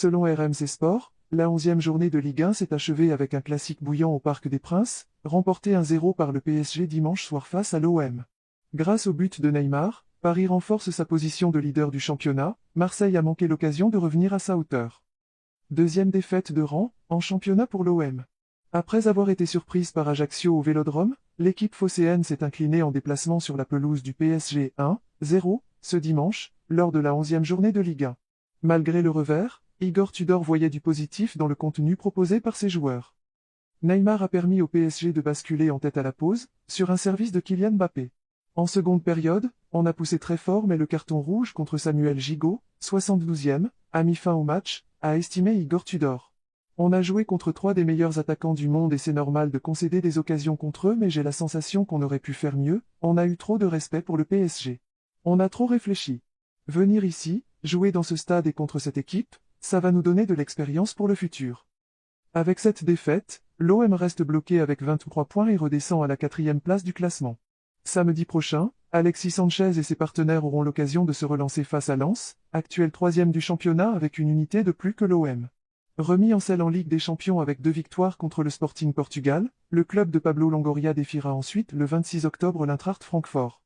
Selon RMC Sport, la 11e journée de Ligue 1 s'est achevée avec un classique bouillant au Parc des Princes, remporté 1-0 par le PSG dimanche soir face à l'OM. Grâce au but de Neymar, Paris renforce sa position de leader du championnat, Marseille a manqué l'occasion de revenir à sa hauteur. Deuxième défaite de rang, en championnat pour l'OM. Après avoir été surprise par Ajaccio au Vélodrome, l'équipe phocéenne s'est inclinée en déplacement sur la pelouse du PSG 1-0, ce dimanche, lors de la 11e journée de Ligue 1. Malgré le revers, Igor Tudor voyait du positif dans le contenu proposé par ses joueurs. Neymar a permis au PSG de basculer en tête à la pause, sur un service de Kylian Mbappé. En seconde période, on a poussé très fort mais le carton rouge contre Samuel Gigot, 72e, a mis fin au match, a estimé Igor Tudor. On a joué contre 3 des meilleurs attaquants du monde et c'est normal de concéder des occasions contre eux mais j'ai la sensation qu'on aurait pu faire mieux, on a eu trop de respect pour le PSG. On a trop réfléchi. Venir ici, jouer dans ce stade et contre cette équipe, ça va nous donner de l'expérience pour le futur. Avec cette défaite, l'OM reste bloqué avec 23 points et redescend à la 4e place du classement. Samedi prochain, Alexis Sanchez et ses partenaires auront l'occasion de se relancer face à Lens, actuel 3e du championnat avec une unité de plus que l'OM. Remis en selle en Ligue des Champions avec 2 victoires contre le Sporting Portugal, le club de Pablo Longoria défiera ensuite le 26 octobre l'Eintracht Francfort.